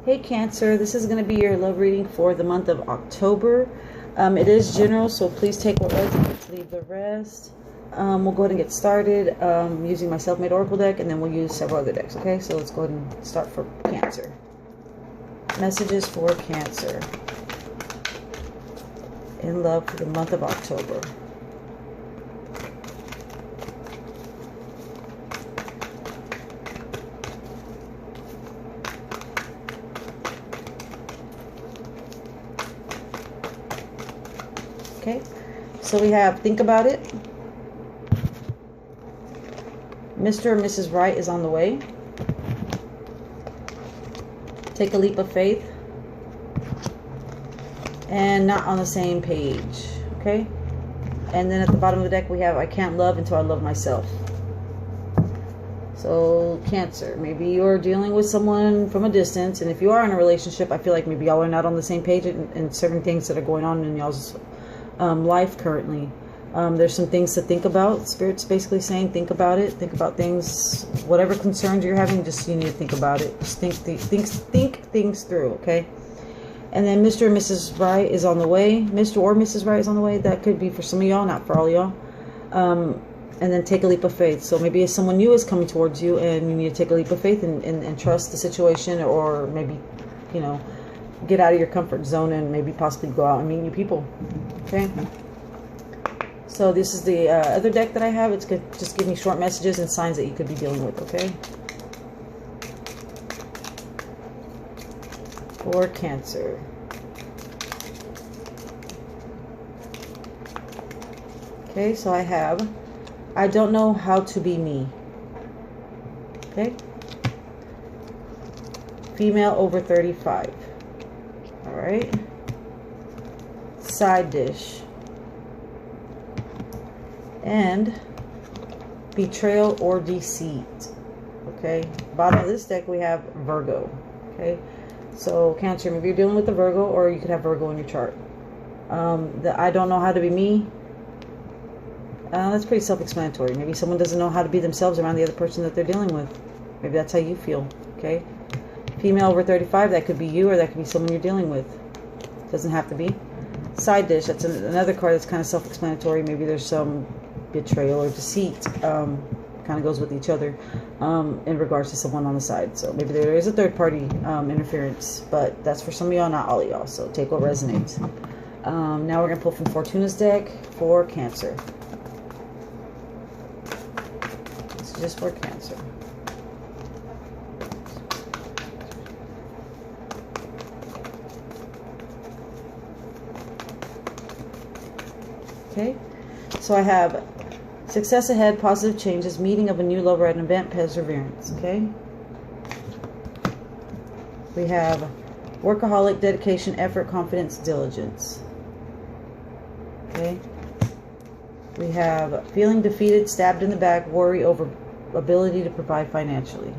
Hey Cancer, this is going to be your love reading for the month of October. It is general, so please take what resonates, leave the rest. We'll go ahead and get started using my self-made oracle deck, and then we'll use several other decks, okay? So let's go ahead and start for Cancer. Messages for Cancer in love for the month of October. Okay, so we have think about it. Mr. or Mrs. Right is on the way. Take a leap of faith. And not on the same page. Okay, and then at the bottom of the deck we have I can't love until I love myself. So Cancer, maybe you're dealing with someone from a distance, and if you are in a relationship, I feel like maybe y'all are not on the same page in certain things that are going on in y'all's life currently. There's some things to think about. Spirit's basically saying think about it, think about things, whatever concerns you're having, just you need to think about it. Just think things through, okay? And then Mr. and Mrs. Right is on the way. Mr. or Mrs. Right is on the way. That could be for some of y'all, not for all y'all. And then take a leap of faith. So maybe if someone new is coming towards you and you need to take a leap of faith and trust the situation, or maybe, you know, get out of your comfort zone and maybe possibly go out and meet new people. Okay, so this is the other deck that I have. It's good. Just give me short messages and signs that you could be dealing with. Okay, for Cancer. Okay, so I have I don't know how to be me. Okay, female over 35. All right. Side dish. And betrayal or deceit. Okay. Bottom of this deck we have Virgo. Okay. So Cancer, maybe you're dealing with the Virgo, or you could have Virgo in your chart. The I don't know how to be me. That's pretty self-explanatory. Maybe someone doesn't know how to be themselves around the other person that they're dealing with. Maybe that's how you feel. Okay. Female over 35, that could be you, or that could be someone you're dealing with. Doesn't have to be. Side dish, that's another card that's kind of self-explanatory. Maybe there's some betrayal or deceit. Kind of goes with each other in regards to someone on the side. So maybe there is a third-party interference, but that's for some of y'all, not all of y'all. So take what resonates. Now we're going to pull from Fortuna's deck for Cancer. This is just for Cancer. Okay, so I have success ahead, positive changes, meeting of a new lover at an event, perseverance. Okay, we have workaholic, dedication, effort, confidence, diligence. Okay, we have feeling defeated, stabbed in the back, worry over ability to provide financially,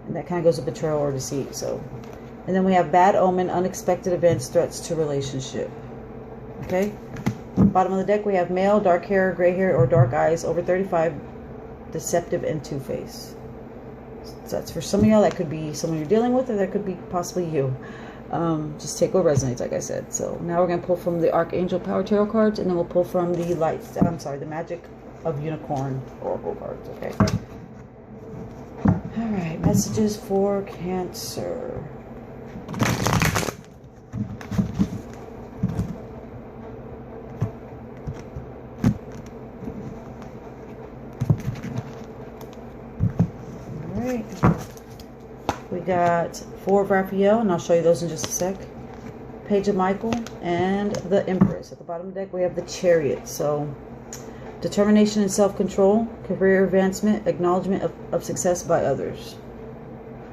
and that kind of goes with betrayal or deceit. So, and then we have bad omen, unexpected events, threats to relationship. Okay, bottom of the deck we have male, dark hair, gray hair, or dark eyes, over 35, deceptive and two-faced. So that's for some of y'all. That could be someone you're dealing with, or that could be possibly you. Just take what resonates, like I said. So now we're going to pull from the Archangel Power Tarot cards, and then we'll pull from the the Magic of Unicorn Oracle cards. Okay. All right, messages for Cancer. We got 4 of Raphael, and I'll show you those in just a sec. Page of Michael and the Empress. At the bottom of the deck we have the Chariot. So determination and self-control, career advancement, acknowledgement of success by others.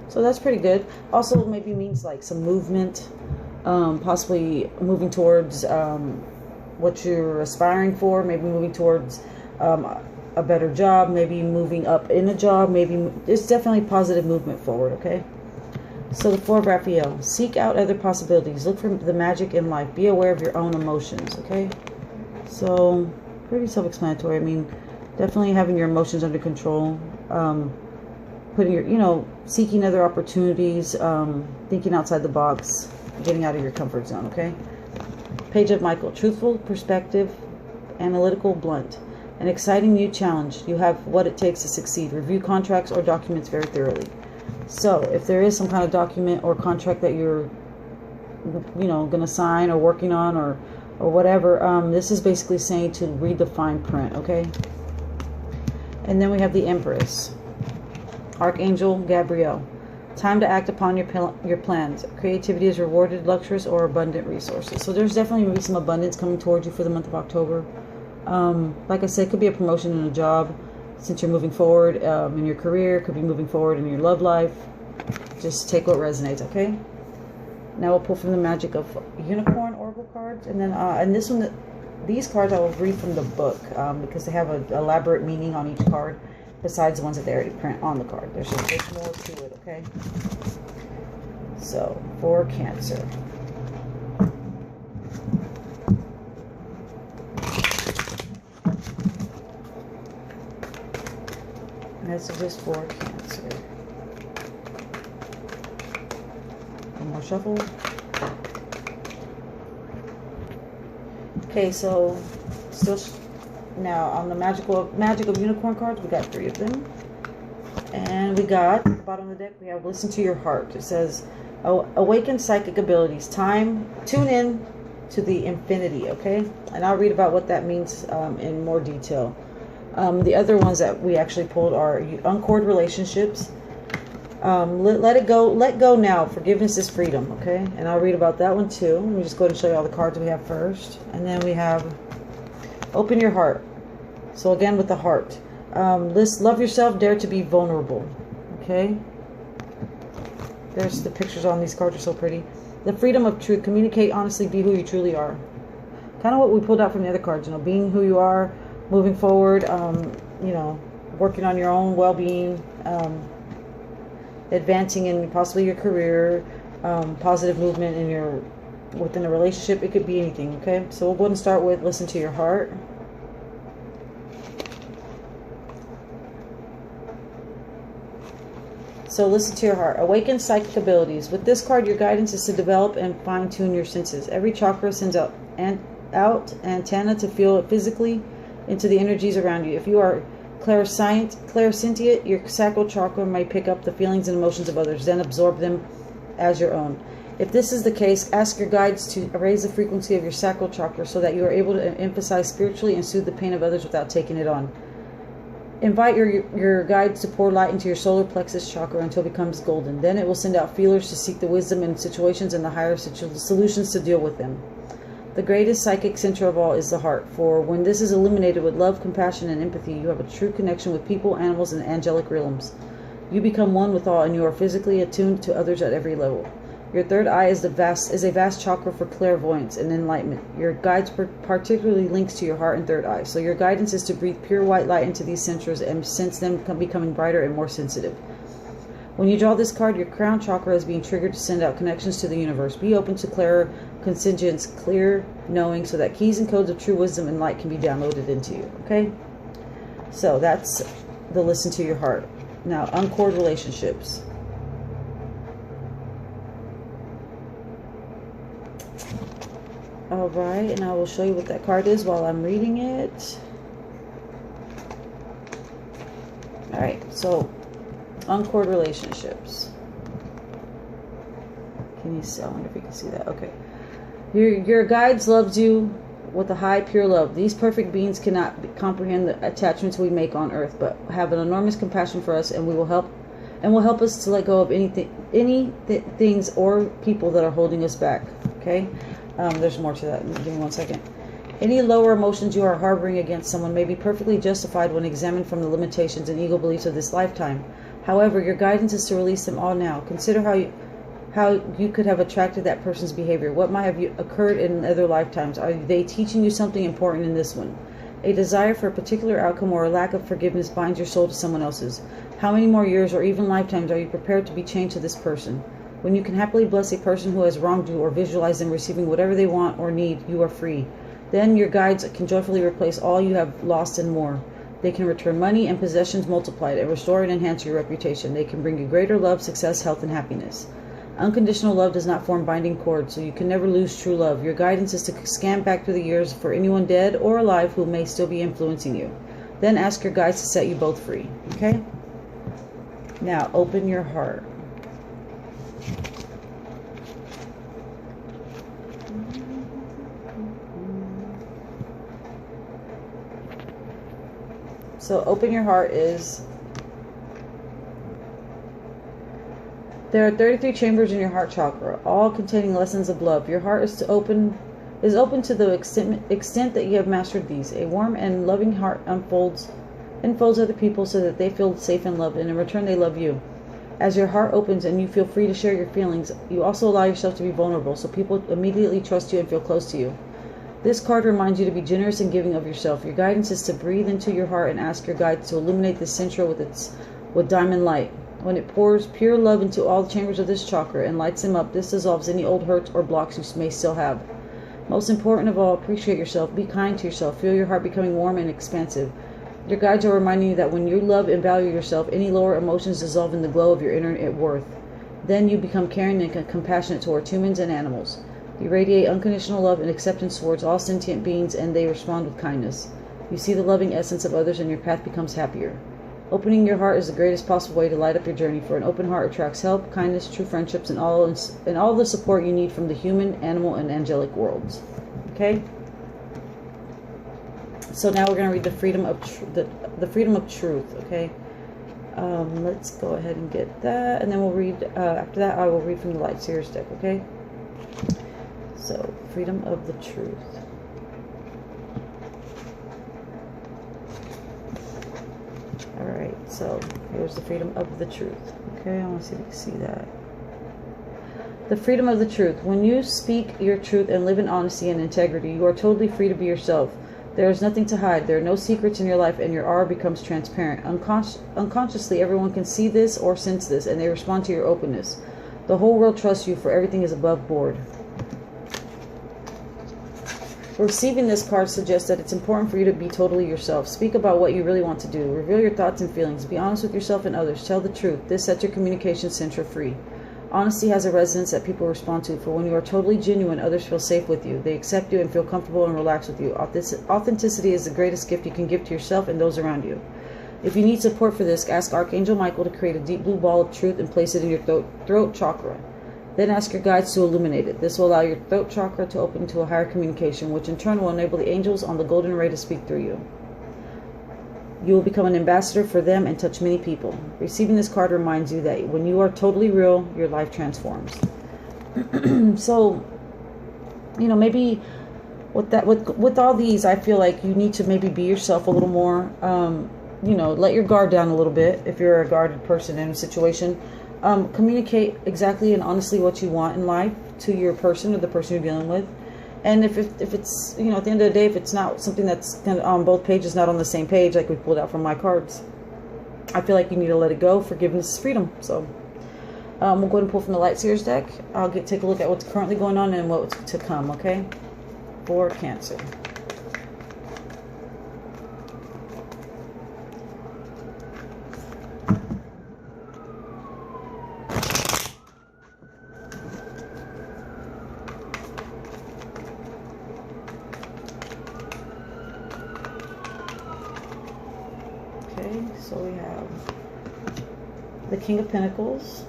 So that's pretty good. Also maybe means like some movement, possibly moving towards what you're aspiring for, maybe moving towards a better job, maybe moving up in a job, maybe it's definitely positive movement forward. Okay, so the 4 of Raphael, seek out other possibilities, look for the magic in life, be aware of your own emotions. Okay, so pretty self-explanatory. I mean, definitely having your emotions under control. putting your, you know, seeking other opportunities, thinking outside the box, getting out of your comfort zone, okay? Page of Michael, truthful, perspective, analytical, blunt. An exciting new challenge. You have what it takes to succeed. Review contracts or documents very thoroughly. So, if there is some kind of document or contract that you're, you know, going to sign or working on or whatever, this is basically saying to read the fine print, okay? And then we have the Empress. Archangel Gabriel. Time to act upon your plans. Creativity is rewarded, luxurious or abundant resources. So there's definitely going to be some abundance coming towards you for the month of October. Like I said, it could be a promotion in a job since you're moving forward in your career. It could be moving forward in your love life. Just take what resonates, okay? Now we'll pull from the magic of unicorn oracle cards. And then and this one, these cards I will read from the book because they have an elaborate meaning on each card besides the ones that they already print on the card. There's more to it, okay? So, for Cancer. Messages for Cancer. One more shuffle. Okay, so still now on the magic of unicorn cards, we got 3 of them, and we got at the bottom of the deck we have listen to your heart. It says awaken psychic abilities. Tune in to the infinity. Okay, and I'll read about what that means in more detail. The other ones that we actually pulled are uncord relationships. Let go now. Forgiveness is freedom. Okay, and I'll read about that one too. Let me just go ahead and show you all the cards we have first, and then we have open your heart. So again with the heart, love yourself, dare to be vulnerable. Okay, there's the pictures on these cards are so pretty. The freedom of truth, communicate honestly, be who you truly are. Kind of what we pulled out from the other cards, you know, being who you are, moving forward, you know, working on your own well-being, advancing in possibly your career, positive movement in within a relationship. It could be anything. Okay, so we'll go ahead and start with listen to your heart. So listen to your heart. Awaken psychic abilities. With this card, your guidance is to develop and fine-tune your senses. Every chakra sends out antenna to feel physically into the energies around you. If you are clairsentient, your sacral chakra may pick up the feelings and emotions of others, then absorb them as your own. If this is the case, ask your guides to raise the frequency of your sacral chakra so that you are able to emphasize spiritually and soothe the pain of others without taking it on. Invite your guides to pour light into your solar plexus chakra until it becomes golden. Then it will send out feelers to seek the wisdom in situations and the higher solutions to deal with them. The greatest psychic center of all is the heart, for when this is illuminated with love, compassion, and empathy, you have a true connection with people, animals, and angelic realms. You become one with all, and you are physically attuned to others at every level. Your third eye is a vast chakra for clairvoyance and enlightenment. Your guides particularly links to your heart and third eye. So your guidance is to breathe pure white light into these centers and sense them becoming brighter and more sensitive. When you draw this card, your crown chakra is being triggered to send out connections to the universe. Be open to claircognizance, clear knowing, so that keys and codes of true wisdom and light can be downloaded into you. Okay? So that's the listen to your heart. Now, uncord relationships. Alright, and I will show you what that card is while I'm reading it. Alright, so uncord relationships. Can you see? I wonder if you can see that. Okay. Your guides loves you with a high, pure love. These perfect beings cannot comprehend the attachments we make on earth, but have an enormous compassion for us, and will help us to let go of any things or people that are holding us back. Okay. There's more to that. Give me 1 second. Any lower emotions you are harboring against someone may be perfectly justified when examined from the limitations and ego beliefs of this lifetime. However, your guidance is to release them all now. Consider how you could have attracted that person's behavior. What might have occurred in other lifetimes? Are they teaching you something important in this one? A desire for a particular outcome or a lack of forgiveness binds your soul to someone else's. How many more years or even lifetimes are you prepared to be chained to this person? When you can happily bless a person who has wronged you or visualize them receiving whatever they want or need, you are free. Then your guides can joyfully replace all you have lost and more. They can return money and possessions multiplied and restore and enhance your reputation. They can bring you greater love, success, health, and happiness. Unconditional love does not form binding cords, so you can never lose true love. Your guidance is to scan back through the years for anyone dead or alive who may still be influencing you. Then ask your guides to set you both free. Okay? Now, open your heart. So, open your heart is... There are 33 chambers in your heart chakra, all containing lessons of love. Your heart is open to the extent that you have mastered these. A warm and loving heart enfolds other people so that they feel safe and loved, and in return they love you. As your heart opens and you feel free to share your feelings, you also allow yourself to be vulnerable, so people immediately trust you and feel close to you. This card reminds you to be generous and giving of yourself. Your guidance is to breathe into your heart and ask your guides to illuminate this central with diamond light. When it pours pure love into all the chambers of this chakra and lights them up, this dissolves any old hurts or blocks you may still have. Most important of all, appreciate yourself. Be kind to yourself. Feel your heart becoming warm and expansive. Your guides are reminding you that when you love and value yourself, any lower emotions dissolve in the glow of your inner worth. Then you become caring and compassionate towards humans and animals. You radiate unconditional love and acceptance towards all sentient beings, and they respond with kindness. You see the loving essence of others, and your path becomes happier. Opening your heart is the greatest possible way to light up your journey, for an open heart attracts help, kindness, true friendships, and all the support you need from the human, animal, and angelic worlds. Okay? So now we're going to read the freedom of truth. Okay? Let's go ahead and get that, and then we'll read. After that, I will read from the Light Seers deck. Okay? So, freedom of the truth. Alright, so here's the freedom of the truth. Okay, I want to see if you can see that. The freedom of the truth. When you speak your truth and live in honesty and integrity, you are totally free to be yourself. There is nothing to hide. There are no secrets in your life, and your aura becomes transparent. Unconsciously, everyone can see this or sense this, and they respond to your openness. The whole world trusts you, for everything is above board. Receiving this card suggests that it's important for you to be totally yourself. Speak about what you really want to do. Reveal your thoughts and feelings. Be honest with yourself and others. Tell the truth. This sets your communication center free. Honesty has a resonance that people respond to, for when you are totally genuine, others feel safe with you. They accept you and feel comfortable and relaxed with you. Authenticity is the greatest gift you can give to yourself and those around you. If you need support for this, ask Archangel Michael to create a deep blue ball of truth and place it in your throat chakra. Then ask your guides to illuminate it. This will allow your throat chakra to open to a higher communication, which in turn will enable the angels on the golden ray to speak through you. You will become an ambassador for them and touch many people. Receiving this card reminds you that when you are totally real, your life transforms. So, you know, maybe with all these, I feel like you need to maybe be yourself a little more. You know, let your guard down a little bit if you're a guarded person in a situation. Communicate exactly and honestly what you want in life to your person or the person you're dealing with. And if it's, you know, at the end of the day, if it's not something that's kind of on both pages, not on the same page, like we pulled out from my cards, I feel like you need to let it go. Forgiveness is freedom. So we'll go ahead and pull from the Light Seers deck. I'll take a look at what's currently going on and what's to come, okay? For Cancer. So we have the King of Pentacles,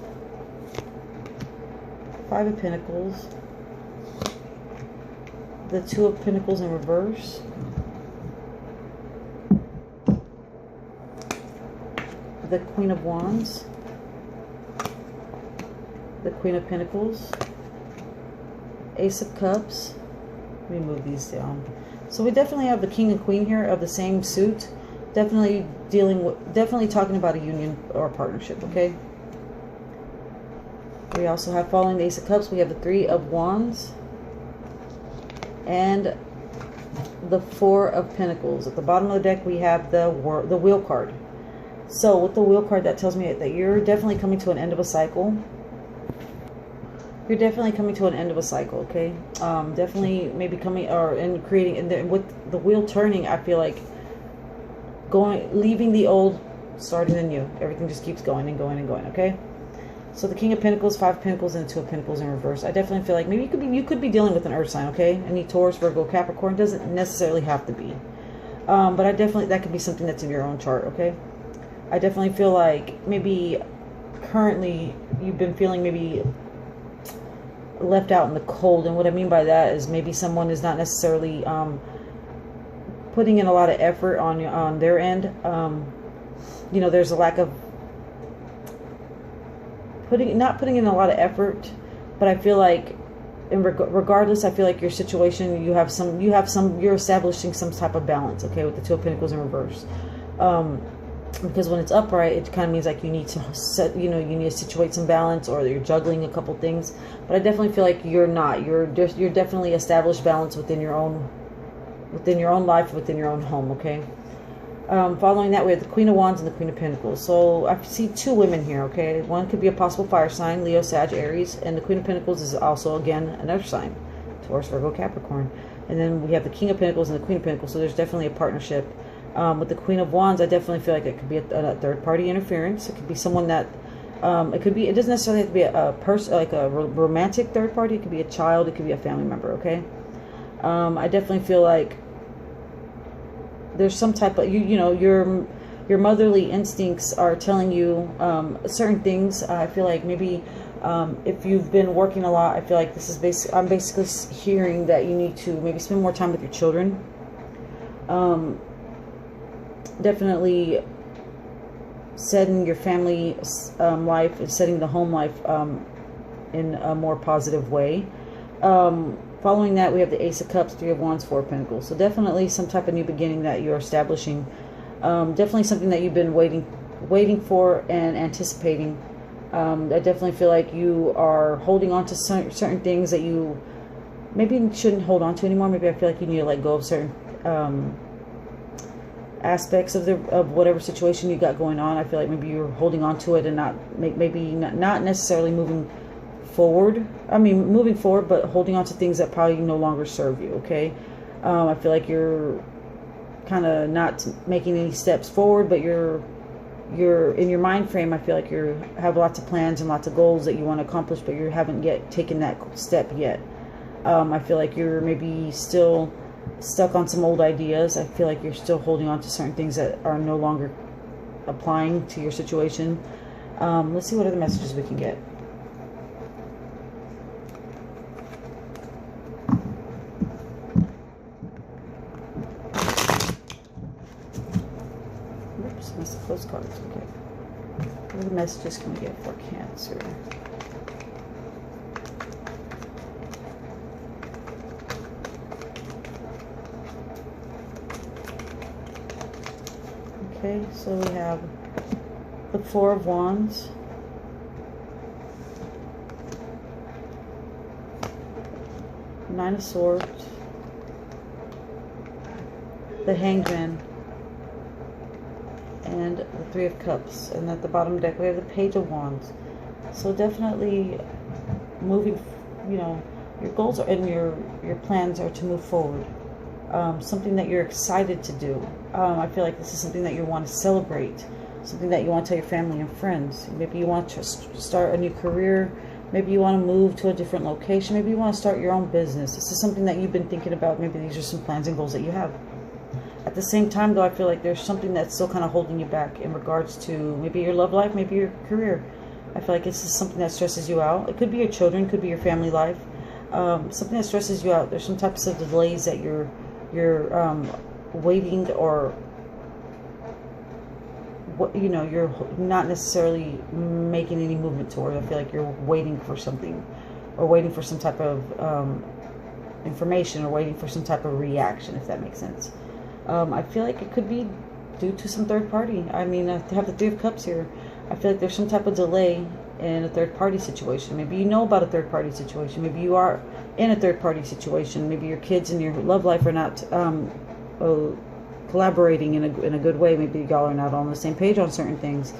Five of Pentacles, the Two of Pentacles in reverse, the Queen of Wands, the Queen of Pentacles, Ace of Cups. Let me move these down. So we definitely have the King and Queen here of the same suit. Definitely talking about a union or a partnership, okay? We also have, following the Ace of Cups, we have the Three of Wands and the Four of Pentacles. At the bottom of the deck, we have the Wheel card. So with the Wheel card, that tells me that you're definitely coming to an end of a cycle. You're definitely coming to an end of a cycle, okay? Definitely maybe coming, or in creating, and then with the wheel turning, I feel like leaving the old, starting the new. Everything just keeps going and going and going, okay? So the King of Pentacles, Five of Pentacles, and Two of Pentacles in reverse. I definitely feel like maybe you could be dealing with an earth sign, okay? Any Taurus, Virgo, Capricorn, doesn't necessarily have to be. But that could be something that's in your own chart, okay? I definitely feel like maybe currently you've been feeling maybe left out in the cold. And what I mean by that is maybe someone is not necessarily putting in a lot of effort on their end. You know, there's a lack of not putting in a lot of effort, but I feel like regardless, I feel like your situation, you're establishing some type of balance, okay, with the Two of Pentacles in reverse. Because when it's upright, it kind of means like you need to situate some balance, or you're juggling a couple things. But I definitely feel like you're not. You're definitely established balance within your own life, within your own home, okay? Following that, we have the Queen of Wands and the Queen of Pentacles. So I see two women here, okay? One could be a possible fire sign, Leo, Sag, Aries, and the Queen of Pentacles is also, again, another sign, Taurus, Virgo, Capricorn. And then we have the King of Pentacles and the Queen of Pentacles, so there's definitely a partnership. With the Queen of Wands, I definitely feel like it could be a third-party interference. It could be someone that, it doesn't necessarily have to be a person, like a romantic third party. It could be a child, it could be a family member, okay? I definitely feel like there's some type of, your motherly instincts are telling you certain things. I feel like maybe if you've been working a lot, I feel like this is I'm basically hearing that you need to maybe spend more time with your children. Definitely setting your family life and setting the home life in a more positive way. Following that, we have the Ace of Cups, Three of Wands, Four of Pentacles. So definitely some type of new beginning that you're establishing. Definitely something that you've been waiting for and anticipating. I definitely feel like you are holding on to certain things that you maybe shouldn't hold on to anymore. Maybe I feel like you need to let go of certain aspects of whatever situation you got going on. I feel like maybe you're holding on to it and not necessarily moving forward. I mean, moving forward, but holding on to things that probably no longer serve you, okay? I feel like you're kind of not making any steps forward, but you're in your mind frame. I feel like you have lots of plans and lots of goals that you want to accomplish, but you haven't yet taken that step yet. I feel like you're maybe still stuck on some old ideas. I feel like you're still holding on to certain things that are no longer applying to your situation. Let's see what other messages we can get. Oops, missed the postcards. Okay. What other messages can we get for Cancer? Okay, so we have the Four of Wands, Nine of Swords, the Hanged Man, and the Three of Cups. And at the bottom deck we have the Page of Wands. So definitely moving, your goals are, and your plans are to move forward. Something that you're excited to do. I feel like this is something that you want to celebrate, something that you want to tell your family and friends. Maybe you want to start a new career. Maybe you want to move to a different location. Maybe you want to start your own business. This is something that you've been thinking about. Maybe these are some plans and goals that you have. At the same time, though, I feel like there's something that's still kind of holding you back in regards to maybe your love life, maybe your career. I feel like this is something that stresses you out. It could be your children, could be your family life. Something that stresses you out. There's some types of delays that you're waiting, or you're not necessarily making any movement toward. I feel like you're waiting for something, or waiting for some type of information, or waiting for some type of reaction, if that makes sense. I feel like it could be due to some third party. I mean, I have the Three of Cups here. I feel like there's some type of delay in a third party situation. Maybe you know about a third party situation. Maybe you are in a third party situation. Maybe your kids and your love life are not collaborating in a good way. Maybe y'all are not on the same page on certain things.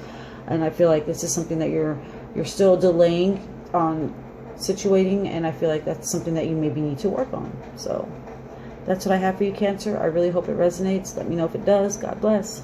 And I feel like this is something that you're still delaying on situating, and I feel like that's something that you maybe need to work on. So that's what I have for you, Cancer. I really hope it resonates. Let me know if it does. God bless.